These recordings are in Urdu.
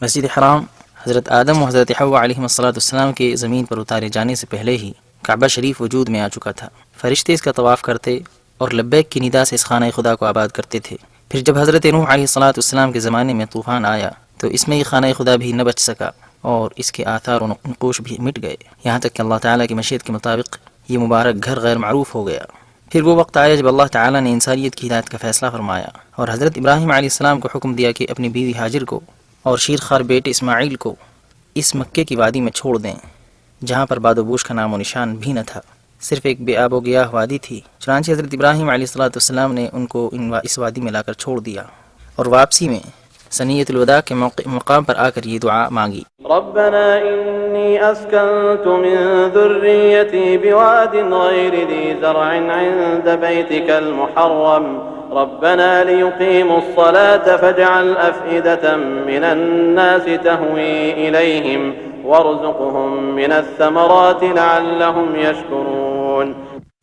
مسجد حرام حضرت آدم و حضرت حوا علیہ السلام کے زمین پر اتارے جانے سے پہلے ہی کعبہ شریف وجود میں آ چکا تھا۔ فرشتے اس کا طواف کرتے اور لبیک کی ندا سے اس خانہ خدا کو آباد کرتے تھے۔ پھر جب حضرت نوح علیہ السلام کے زمانے میں طوفان آیا تو اس میں یہ خانہ خدا بھی نہ بچ سکا اور اس کے آثار و نقوش بھی مٹ گئے، یہاں تک کہ اللہ تعالیٰ کی مشیت کے مطابق یہ مبارک گھر غیر معروف ہو گیا۔ پھر وہ وقت آیا جب اللہ تعالیٰ نے انسانیت کی ہدایت کا فیصلہ فرمایا اور حضرت ابراہیم علیہ السلام کو حکم دیا کہ اپنی بیوی ہاجر کو اور شیرخوار بیٹے اسماعیل کو اس مکے کی وادی میں چھوڑ دیں جہاں پر باد و بوش کا نام و نشان بھی نہ تھا، صرف ایک بے آب و گیاہ وادی تھی۔ چنانچہ حضرت ابراہیم علیہ السلام نے ان کو اس وادی میں لا کر چھوڑ دیا اور واپسی میں ثنیۃ الوداع کے مقام پر آ کر یہ دعا مانگی، ربنا انی اسکنت من ذریتی بواد غیر ذی زرع عند بیتک المحرم ربنا لیقیموا الصلاة فاجعل افئدة من الناس تهوی الیہم وارزقهم من الثمرات لعلهم یشکرون۔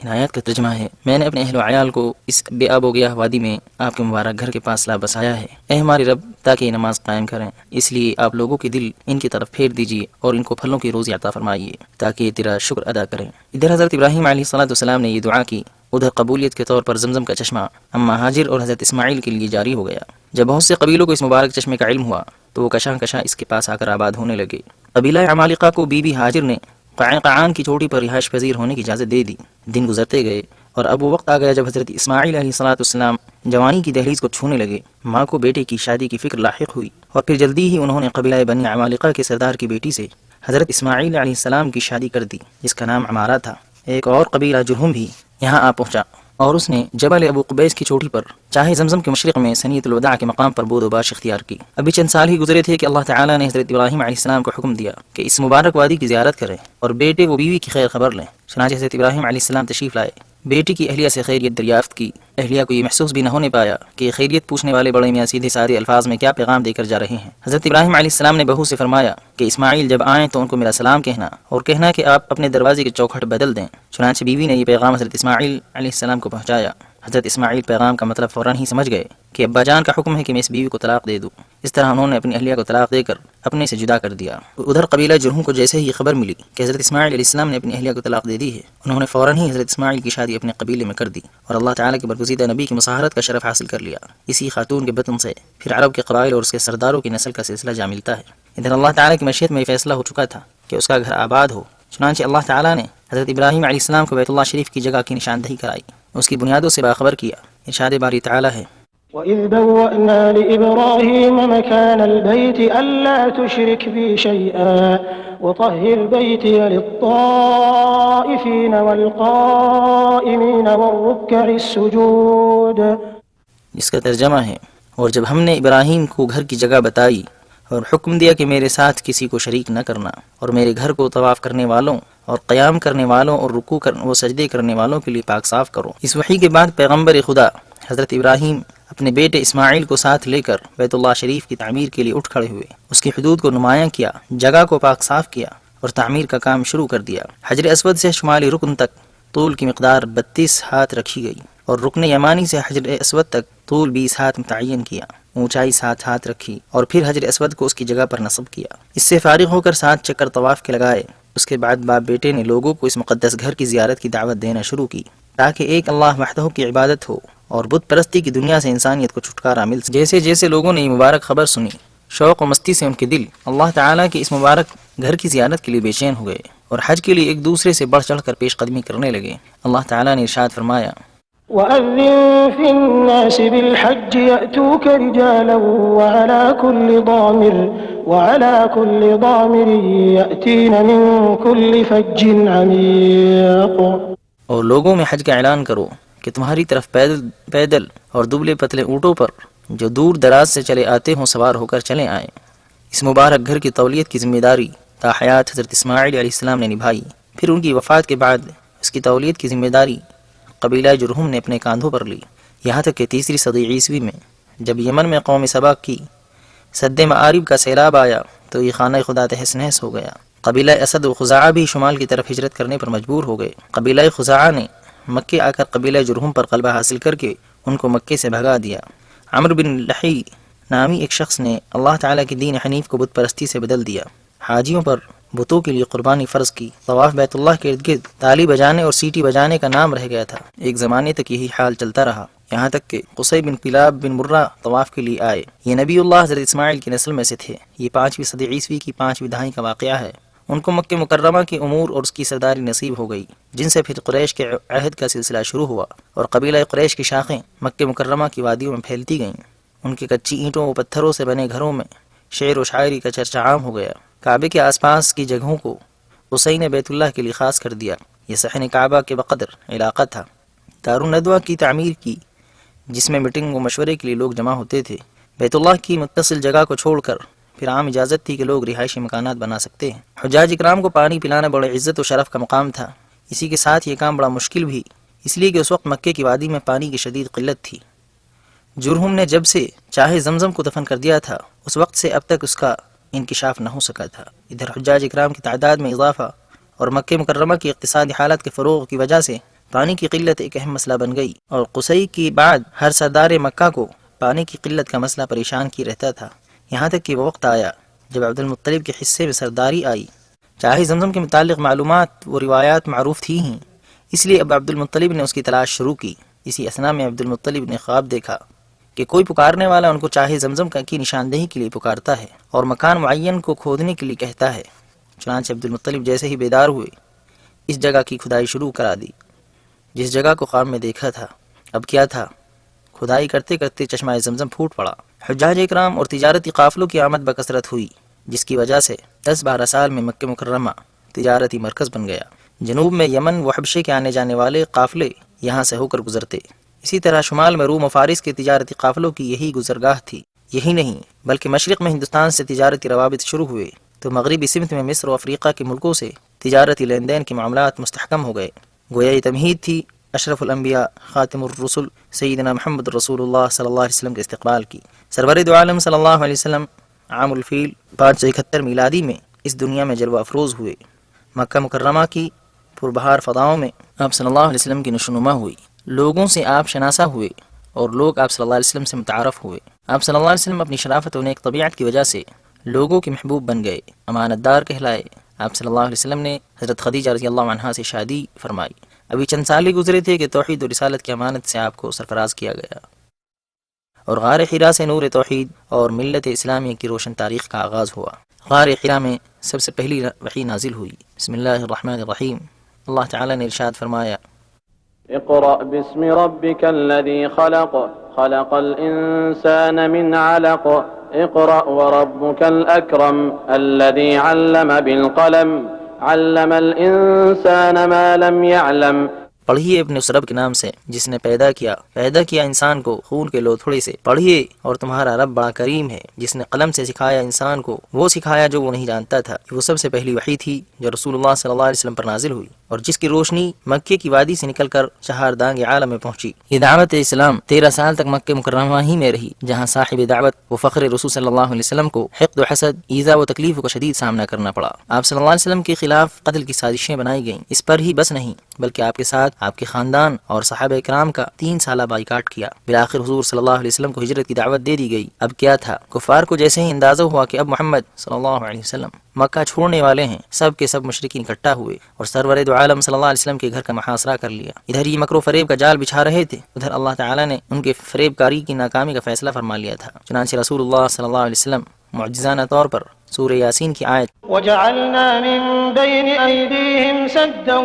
ان آیات کا ترجمہ ہے، میں نے اپنے اہل و عیال کو اس بے آب و گیاہ وادی میں آپ کے مبارک گھر کے پاس لا بسایا ہے، اے ہمارے رب، تاکہ یہ نماز قائم کریں، اس لیے آپ لوگوں کے دل ان کی طرف پھیر دیجیے اور ان کو پھلوں کی روزی عطا فرمائیے تاکہ یہ تیرا شکر ادا کریں۔ ادھر حضرت ابراہیم علیہ السلام نے یہ دعا کی، ادھر قبولیت کے طور پر زمزم کا چشمہ اما ہاجر اور حضرت اسماعیل کے لیے جاری ہو گیا۔ جب بہت سے قبیلوں کو اس مبارک چشمے کا علم ہوا تو وہ کشاں کشاں اس کے پاس آ کر آباد ہونے لگے۔ قبیلہ عمالقہ کو بی بی ہاجر نے قعقاعان کی چوٹی پر رہائش پذیر ہونے کی اجازت دے دی۔ دن گزرتے گئے اور اب وہ وقت آ گیا جب حضرت اسماعیل علیہ السلام جوانی کی دہلیز کو چھونے لگے۔ ماں کو بیٹے کی شادی کی فکر لاحق ہوئی اور پھر جلدی ہی انہوں نے قبیلہ بنی عمالقہ کے سردار کی بیٹی سے حضرت اسماعیل علیہ السلام کی شادی کر دی، جس کا نام عمارہ تھا۔ ایک اور قبیلہ جرہم بھی یہاں آ پہنچا اور اس نے جبل ابو قبیس کی چوٹی پر چاہے زمزم کے مشرق میں ثنیۃ الوداع کے مقام پر بود و باش اختیار کی۔ ابھی چند سال ہی گزرے تھے کہ اللہ تعالیٰ نے حضرت ابراہیم علیہ السلام کو حکم دیا کہ اس مبارک وادی کی زیارت کریں اور بیٹے و بیوی کی خیر خبر لیں۔ چنانچہ حضرت ابراہیم علیہ السلام تشریف لائے، بیٹی کی اہلیہ سے خیریت دریافت کی۔ اہلیہ کو یہ محسوس بھی نہ ہونے پایا کہ خیریت پوچھنے والے بڑے میاں سیدھے سادے الفاظ میں کیا پیغام دے کر جا رہے ہیں۔ حضرت ابراہیم علیہ السلام نے بہو سے فرمایا کہ اسماعیل جب آئیں تو ان کو میرا سلام کہنا اور کہنا کہ آپ اپنے دروازے کے چوکھٹ بدل دیں۔ چنانچہ بیوی نے یہ پیغام حضرت اسماعیل علیہ السلام کو پہنچایا۔ حضرت اسماعیل پیغام کا مطلب فوراً ہی سمجھ گئے کہ ابا جان کا حکم ہے کہ میں اس بیوی کو طلاق دے دوں۔ اس طرح انہوں نے اپنی اہلیہ کو طلاق دے کر اپنے سے جدا کر دیا۔ ادھر قبیلہ جرہم کو جیسے ہی یہ خبر ملی کہ حضرت اسماعیل علیہ السلام نے اپنی اہلیہ کو طلاق دے دی ہے، انہوں نے فوراً ہی حضرت اسماعیل کی شادی اپنے قبیلے میں کر دی اور اللہ تعالیٰ کے برگزیدہ نبی کی مصاہرت کا شرف حاصل کر لیا۔ اسی خاتون کے بطن سے پھر عرب کے قبائل اور اس کے سرداروں کی نسل کا سلسلہ جا ملتا ہے۔ ادھر اللہ تعالیٰ کی مشیت میں یہ فیصلہ ہو چکا تھا کہ اس کا گھر آباد ہو، چنانچہ اللہ تعالیٰ نے حضرت ابراہیم علیہ السلام کو بیت اللہ شریف کی جگہ کی نشاندہی کرائی، اس کی بنیادوں سے باخبر کیا۔ ارشاد باری تعالیٰ ہے، وَإِذْ بَوَّأْنَا لِإِبْرَاهِيمَ مَكَانَ الْبَيْتِ أَلَّا تُشْرِكْ بِي شَيْئًا وَطَهِّرْ بَيْتِيَ لِلطَّائِفِينَ وَالْقَائِمِينَ وَالرُّكَّعِ السُّجُودِ۔ جس کا ترجمہ ہے، اور جب ہم نے ابراہیم کو گھر کی جگہ بتائی اور حکم دیا کہ میرے ساتھ کسی کو شریک نہ کرنا اور میرے گھر کو طواف کرنے والوں اور قیام کرنے والوں اور رکوع و سجدے کرنے والوں کے لیے پاک صاف کرو۔ اس وحی کے بعد پیغمبر خدا حضرت ابراہیم اپنے بیٹے اسماعیل کو ساتھ لے کر بیت اللہ شریف کی تعمیر کے لیے اٹھ کھڑے ہوئے، اس کی حدود کو نمایاں کیا، جگہ کو پاک صاف کیا اور تعمیر کا کام شروع کر دیا۔ حجر اسود سے شمالی رکن تک طول کی مقدار 32 ہاتھ رکھی گئی اور رکن یمانی سے حجر اسود تک طول 20 ہاتھ متعین کیا، اونچائی 7 ہاتھ رکھی اور پھر حجر اسود کو اس کی جگہ پر نصب کیا۔ اس سے فارغ ہو کر 7 چکر طواف کے لگائے۔ اس کے بعد باپ بیٹے نے لوگوں کو اس مقدس گھر کی زیارت کی دعوت دینا شروع کی تاکہ ایک اللہ وحدہ کی عبادت ہو اور بت پرستی کی دنیا سے انسانیت کو چھٹکارا مل سکے۔ جیسے جیسے لوگوں نے یہ مبارک خبر سنی، شوق و مستی سے ان کے دل اللہ تعالیٰ کے اس مبارک گھر کی زیارت کے لیے بے چین ہوئے اور حج کے لیے ایک دوسرے سے بڑھ چڑھ کر پیش قدمی کرنے لگے۔ اللہ تعالیٰ نے ارشاد فرمایا، وَأَذِّن فِي النَّاسِ بِالْحَجِّ يَأْتُوكَ رِجَالًا وَعَلَى كُلِّ ضَامِرٍ يَأْتِينَ مِنْ كُلِّ فَجٍّ عَمِيقٍ۔ اور لوگوں میں حج کا اعلان کرو کہ تمہاری طرف پیدل اور دبلے پتلے اونٹوں پر جو دور دراز سے چلے آتے ہوں سوار ہو کر چلے آئیں۔ اس مبارک گھر کی تولیت کی ذمہ داری تا حیات حضرت اسماعیل علیہ السلام نے نبھائی۔ پھر ان کی وفات کے بعد اس کی تولیت کی ذمہ داری قبیلہ جرہم نے اپنے کاندھوں پر لی، یہاں تک کہ 3 صدی عیسوی میں جب یمن میں قوم سبا کی سد معارب کا سیلاب آیا تو یہ خانہ خدا تہس نہس ہو گیا۔ قبیلہ اسد و خزاعہ بھی شمال کی طرف ہجرت کرنے پر مجبور ہو گئے۔ قبیلہ خزاعہ نے مکے آ کر قبیلہ جرہم پر غلبہ حاصل کر کے ان کو مکے سے بھگا دیا۔ عمرو بن لحی نامی ایک شخص نے اللہ تعالیٰ کی دین حنیف کو بت پرستی سے بدل دیا، حاجیوں پر بتوں کے لیے قربانی فرض کی، طواف بیت اللہ کے ارد گرد تالی بجانے اور سیٹی بجانے کا نام رہ گیا تھا۔ ایک زمانے تک یہی حال چلتا رہا، یہاں تک کہ قصی بن کلاب بن مرہ طواف کے لیے آئے۔ یہ نبی اللہ حضرت اسماعیل کی نسل میں سے تھے۔ یہ 5ویں صدی عیسوی کی 5ویں دہائی کا واقعہ ہے۔ ان کو مکہ مکرمہ کی امور اور اس کی سرداری نصیب ہو گئی، جن سے پھر قریش کے عہد کا سلسلہ شروع ہوا اور قبیلہ قریش کی شاخیں مکہ مکرمہ کی وادیوں میں پھیلتی گئیں۔ ان کے کچی اینٹوں و پتھروں سے بنے گھروں میں شعر و شاعری کا چرچا عام ہو گیا۔ کعبے کے آس پاس کی جگہوں کو قصی نے بیت اللہ کے لیے خاص کر دیا۔ یہ صحن کعبہ کے بقدر علاقہ تھا۔ دارالندوہ کی تعمیر کی، جس میں میٹنگ و مشورے کے لیے لوگ جمع ہوتے تھے۔ بیت اللہ کی متصل جگہ کو چھوڑ کر پھر عام اجازت تھی کہ لوگ رہائشی مکانات بنا سکتے ہیں۔ حجاج اکرام کو پانی پلانا بڑے عزت و شرف کا مقام تھا۔ اسی کے ساتھ یہ کام بڑا مشکل بھی، اس لیے کہ اس وقت مکے کی وادی میں پانی کی شدید قلت تھی۔ جرہم نے جب سے چاہے زمزم کو دفن کر دیا تھا، اس وقت سے اب تک اس کا انکشاف نہ ہو سکا تھا۔ ادھر حجاج اکرام کی تعداد میں اضافہ اور مکہ مکرمہ کی اقتصادی حالت کے فروغ کی وجہ سے پانی کی قلت ایک اہم مسئلہ بن گئی، اور قصی کے بعد ہر سردار مکہ کو پانی کی قلت کا مسئلہ پریشان کی رہتا تھا، یہاں تک کہ وہ وقت آیا جب عبد المطلب کے حصے میں سرداری آئی۔ چاہے زمزم کے متعلق معلومات و روایات معروف تھی ہی، اس لیے اب عبد المطلب نے اس کی تلاش شروع کی۔ اسی اثناء میں عبد المطلب نے خواب دیکھا کہ کوئی پکارنے والا ان کو چاہے زمزم کی نشاندہی کے لیے پکارتا ہے اور مکان معین کو کھودنے کے لیے کہتا ہے۔ چنانچہ عبد المطلب جیسے ہی بیدار ہوئے، اس جگہ کی کھدائی شروع کرا دی جس جگہ کو خواب میں دیکھا تھا۔ اب کیا تھا، کھدائی کرتے کرتے چشمہ زمزم پھوٹ پڑا۔ حجاج اکرام اور تجارتی قافلوں کی آمد بکثرت ہوئی، جس کی وجہ سے 10-12 سال میں مکہ مکرمہ تجارتی مرکز بن گیا۔ جنوب میں یمن و حبشے کے آنے جانے والے قافلے یہاں سے ہو کر گزرتے، اسی طرح شمال میں روم و فارس کے تجارتی قافلوں کی یہی گزرگاہ تھی۔ یہی نہیں بلکہ مشرق میں ہندوستان سے تجارتی روابط شروع ہوئے تو مغربی سمت میں مصر و افریقہ کے ملکوں سے تجارتی لین دین کے معاملات مستحکم ہو گئے۔ گویا یہ تمہید تھی اشرف الانبیاء خاتم الرسل سیدنا محمد رسول اللہ صلی اللہ علیہ وسلم کے استقبال کی۔ سرور دو عالم صلی اللہ علیہ وسلم عام الفیل 571 میلادی میں اس دنیا میں جلوہ افروز ہوئے۔ مکہ مکرمہ کی پربہار فضاؤں میں آپ صلی اللہ علیہ وسلم کی نشوونما ہوئی، لوگوں سے آپ شناسا ہوئے اور لوگ آپ صلی اللہ علیہ وسلم سے متعارف ہوئے۔ آپ صلی اللہ علیہ وسلم اپنی شرافت و نیک طبیعت کی وجہ سے لوگوں کے محبوب بن گئے، امانت دار کہلائے۔ آپ صلی اللہ علیہ وسلم نے حضرت خدیجہ رضی اللہ عنہا سے شادی فرمائی۔ ابھی چند سال ہی گزرے تھے کہ توحید و رسالت کی امانت سے آپ کو سرفراز کیا گیا اور غار حرا سے نور توحید اور ملت اسلامیہ کی روشن تاریخ کا آغاز ہوا۔ غار حرا میں سب سے پہلی وحی نازل ہوئی۔ بسم اللہ الرحمن الرحیم۔ اللہ تعالیٰ نے ارشاد فرمایا، اقرأ باسم ربك الذي خلق خلق الإنسان من علق اقرأ وربك الأكرم الذي علم بالقلم علم الإنسان ما لم يعلم۔ پڑھیے اپنے اس رب کے نام سے جس نے پیدا کیا انسان کو خون کے لوتھڑے سے۔ پڑھیے اور تمہارا رب بڑا کریم ہے جس نے قلم سے سکھایا انسان کو وہ سکھایا جو وہ نہیں جانتا تھا۔ وہ سب سے پہلی وحی تھی جو رسول اللہ صلی اللہ علیہ وسلم پر نازل ہوئی اور جس کی روشنی مکے کی وادی سے نکل کر چہاردانگ عالم میں پہنچی۔ یہ دعوت اسلام 13 سال تک مکہ مکرمہ ہی میں رہی، جہاں صاحب دعوت و فخر رسول صلی اللہ علیہ وسلم کو حقد و حسد، ایذا و تکلیف کا شدید سامنا کرنا پڑا۔ آپ صلی اللہ علیہ وسلم کے خلاف قتل کی سازشیں بنائی گئیں۔ اس پر ہی بس نہیں بلکہ آپ کے ساتھ آپ کے خاندان اور صحابہ اکرام کا 3 سالہ بائیکاٹ کیا۔ بالآخر حضور صلی اللہ علیہ وسلم کو ہجرت کی دعوت دے دی گئی۔ اب کیا تھا، کفار کو جیسے ہی اندازہ ہوا کہ اب محمد صلی اللہ علیہ وسلم مکہ چھوڑنے والے ہیں، سب کے سب مشرکین اکٹھا ہوئے اور سرور دو عالم صلی اللہ علیہ وسلم کے گھر کا محاصرہ کر لیا۔ ادھر یہ مکر و فریب کا جال بچھا رہے تھے، ادھر اللہ تعالیٰ نے ان کے فریب کاری کی ناکامی کا فیصلہ فرما لیا تھا۔ چنانچہ رسول اللہ صلی اللہ علیہ وسلم معجزانہ طور پر سورہ یاسین کی آیت وَجَعَلْنَا مِن بَيْنِ أَيْدِيهِمْ سَدًّا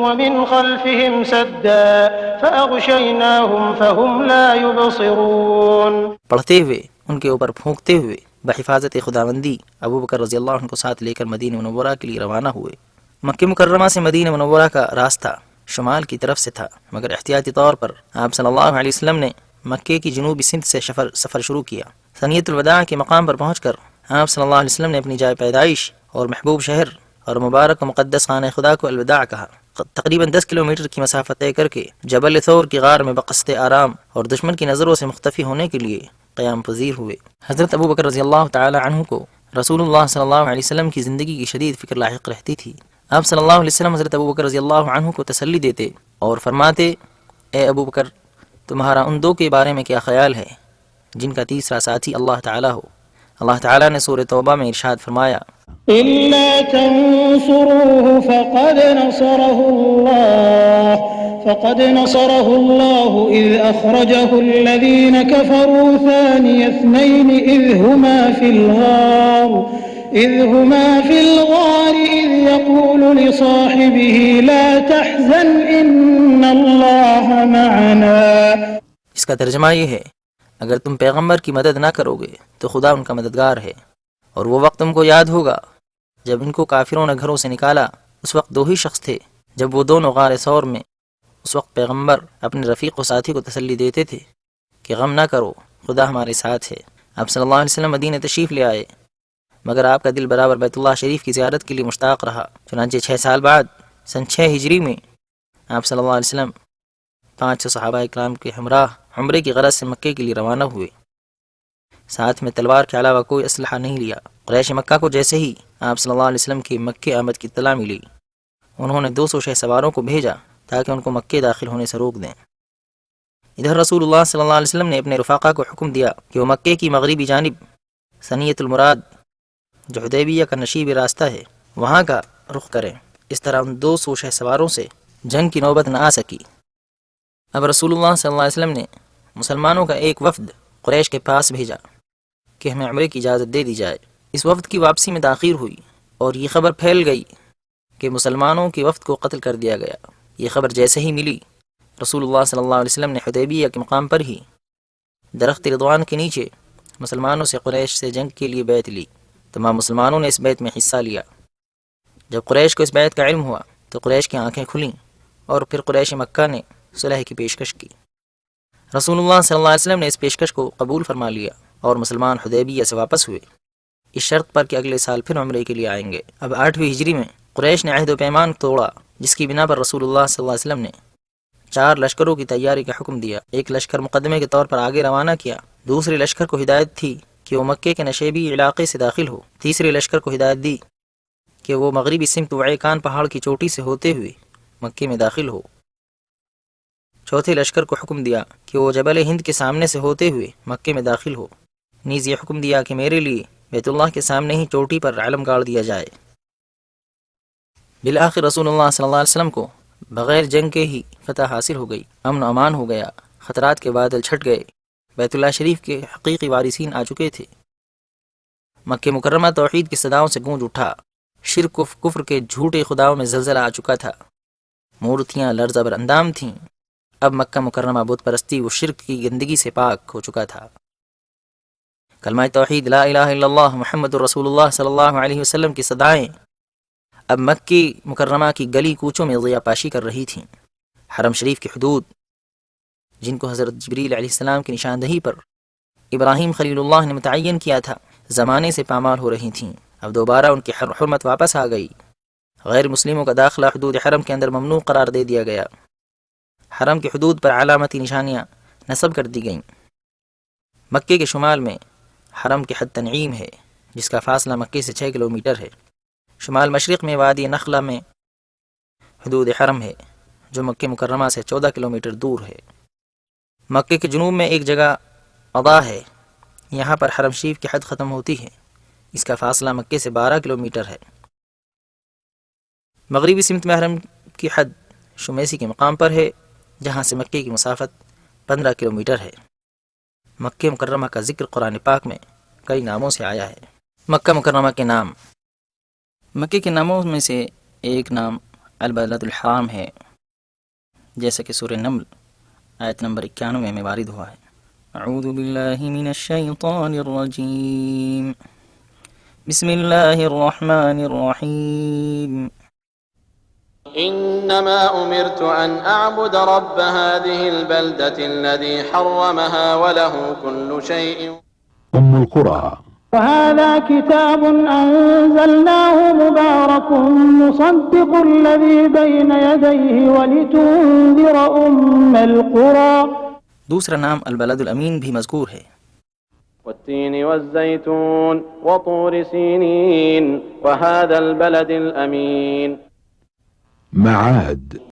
وَمِنْ خَلْفِهِمْ سَدًّا فَأَغْشَيْنَاهُمْ فَهُمْ لَا يُبْصِرُونَ، پڑھتے ہوئے ان کے اوپر پھونکتے ہوئے بحفاظت خداوندی ابو بکر رضی اللہ عنہ کو ساتھ لے کر مدینہ منورہ کے لیے روانہ ہوئے۔ مکہ مکرمہ سے مدینہ منورہ کا راستہ شمال کی طرف سے تھا، مگر احتیاطی طور پر آپ صلی اللہ علیہ وسلم نے مکے کی جنوبی سمت سے سفر شروع کیا۔ ثنیۃ الوداع کے مقام پر پہنچ کر آپ صلی اللہ علیہ وسلم نے اپنی جائے پیدائش اور محبوب شہر اور مبارک و مقدس خانہ خدا کو الوداع کہا۔ تقریباً 10 کلومیٹر کی مسافت طے کر کے جبل ثور کی غار میں بقصد آرام اور دشمن کی نظروں سے مختفی ہونے کے لیے قیام پذیر ہوئے۔ حضرت ابو بکر رضی اللہ تعالی عنہ کو رسول اللہ صلی اللہ علیہ وسلم کی زندگی کی شدید فکر لاحق رہتی تھی۔ آپ صلی اللہ علیہ وسلم حضرت ابو بکر رضی اللہ عنہ کو تسلی دیتے اور فرماتے، اے ابو بکر، تمہارا ان 2 کے بارے میں کیا خیال ہے جن کا تیسرا ساتھی اللہ تعالیٰ ہو۔ اللہ تعالیٰ نے سورہ توبہ میں ارشاد فرمایا، إلا تنصروه فقد نصره الله إذ أخرجه الذين كفروا ثاني اثنين إذ هما في الغار إذ يقول لصاحبه لا تحزن إن الله معنا۔ اس کا ترجمہ یہ ہے، اگر تم پیغمبر کی مدد نہ کرو گے تو خدا ان کا مددگار ہے، اور وہ وقت تم کو یاد ہوگا جب ان کو کافروں نے گھروں سے نکالا، اس وقت دو ہی شخص تھے جب وہ دونوں غار ثور میں۔ اس وقت پیغمبر اپنے رفیق و ساتھی کو تسلی دیتے تھے کہ غم نہ کرو، خدا ہمارے ساتھ ہے۔ آپ صلی اللہ علیہ وسلم مدینہ تشریف لے آئے، مگر آپ کا دل برابر بیت اللہ شریف کی زیارت کے لیے مشتاق رہا۔ چنانچہ 6 سال بعد سن 6 ہجری میں آپ صلی اللہ علیہ وسلم 500 صحابہ اکرام کے ہمراہ عمرے کی غرض سے مکے کے لیے روانہ ہوئے۔ ساتھ میں تلوار کے علاوہ کوئی اسلحہ نہیں لیا۔ قریش مکہ کو جیسے ہی آپ صلی اللہ علیہ وسلم کی مکے آمد کی اطلاع ملی، انہوں نے 200 شہ سواروں کو بھیجا تاکہ ان کو مکے داخل ہونے سے روک دیں۔ ادھر رسول اللہ صلی اللہ علیہ وسلم نے اپنے رفاقہ کو حکم دیا کہ وہ مکے کی مغربی جانب ثنیۃ المراد، جو حدیبیہ کا نشیب راستہ ہے، وہاں کا رخ کریں۔ اس طرح ان 200 شہ سواروں سے جنگ کی نوبت نہ آ سکی۔ اب رسول اللہ صلی اللہ علیہ وسلم نے مسلمانوں کا ایک وفد قریش کے پاس بھیجا کہ ہمیں عمرے کی اجازت دے دی جائے۔ اس وفد کی واپسی میں تاخیر ہوئی اور یہ خبر پھیل گئی کہ مسلمانوں کے وفد کو قتل کر دیا گیا۔ یہ خبر جیسے ہی ملی، رسول اللہ صلی اللہ علیہ وسلم نے حدیبیہ کے مقام پر ہی درخت رضوان کے نیچے مسلمانوں سے قریش سے جنگ کے لیے بیعت لی۔ تمام مسلمانوں نے اس بیعت میں حصہ لیا۔ جب قریش کو اس بیعت کا علم ہوا تو قریش کی آنکھیں کھلیں اور پھر قریش مکہ نے صلح کی پیشکش کی۔ رسول اللہ صلی اللہ علیہ وسلم نے اس پیشکش کو قبول فرما لیا اور مسلمان حدیبیہ سے واپس ہوئے، اس شرط پر کہ اگلے سال پھر عمرے کے لیے آئیں گے۔ اب 8ویں ہجری میں قریش نے عہد و پیمان توڑا، جس کی بنا پر رسول اللہ صلی اللہ علیہ وسلم نے 4 لشکروں کی تیاری کا حکم دیا۔ ایک لشکر مقدمے کے طور پر آگے روانہ کیا، دوسرے لشکر کو ہدایت تھی کہ وہ مکے کے نشیبی علاقے سے داخل ہو، تیسرے لشکر کو ہدایت دی کہ وہ مغربی سمت وعیکان پہاڑ کی چوٹی سے ہوتے ہوئے مکے میں داخل ہو، چوتھے لشکر کو حکم دیا کہ وہ جبل ہند کے سامنے سے ہوتے ہوئے مکے میں داخل ہو، نیز یہ حکم دیا کہ میرے لیے بیت اللہ کے سامنے ہی چوٹی پر علم گاڑ دیا جائے۔ بالآخر رسول اللہ صلی اللہ علیہ وسلم کو بغیر جنگ کے ہی فتح حاصل ہو گئی، امن و امان ہو گیا، خطرات کے بادل چھٹ گئے، بیت اللہ شریف کے حقیقی وارثین آ چکے تھے۔ مکہ مکرمہ توحید کی صداؤں سے گونج اٹھا، شرک و کفر کے جھوٹے خداؤں میں زلزلہ آ چکا تھا، مورتیاں لرزہ بر اندام تھیں۔ اب مکہ مکرمہ بت پرستی و شرک کی گندگی سے پاک ہو چکا تھا۔ کلمہ توحید لا الہ الا اللہ محمد رسول اللہ صلی اللہ علیہ وسلم کی صدائیں اب مکہ مکرمہ کی گلی کوچوں میں ضیاء پاشی کر رہی تھیں۔ حرم شریف کی حدود، جن کو حضرت جبریل علیہ السلام کی نشاندہی پر ابراہیم خلیل اللہ نے متعین کیا تھا، زمانے سے پامال ہو رہی تھیں۔ اب دوبارہ ان کی حرمت واپس آ گئی۔ غیر مسلموں کا داخلہ حدود حرم کے اندر ممنوع قرار دے دیا گیا۔ حرم کی حدود پر علامتی نشانیاں نصب کر دی گئیں۔ مکے کے شمال میں حرم کی حد تنعیم ہے، جس کا فاصلہ مکے سے 6 کلومیٹر ہے۔ شمال مشرق میں وادی نخلہ میں حدود حرم ہے، جو مکہ مکرمہ سے 14 کلومیٹر دور ہے۔ مکے کے جنوب میں ایک جگہ عضا ہے، یہاں پر حرم شریف کی حد ختم ہوتی ہے، اس کا فاصلہ مکے سے 12 کلومیٹر ہے۔ مغربی سمت میں حرم کی حد شمیسی کے مقام پر ہے، جہاں سے مکے کی مسافت 15 کلومیٹر ہے۔ مکہ مکرمہ کا ذکر قرآن پاک میں کئی ناموں سے آیا ہے۔ مکہ مکرمہ کے نام، مکے کے ناموں میں سے ایک نام البلد الحرام ہے، جیسا کہ سورہ نمل آیت نمبر 91 میں وارد ہوا ہے۔ اعوذ باللہ من الشیطان الرجیم، بسم اللہ الرحمن الرحیم۔ إنما أمرت أن أعبد رب هذه البلدة الذي حرمها وله كل شيء. أم القرى. وهذا كتاب أنزلناه مبارك مصدق الذي بين يديه ولتنذر أم القرى۔ دوسرا نام البلد الامین بھی مذکور ہے۔ والتين والزيتون وطور سينين وهذا البلد الأمين۔ معاد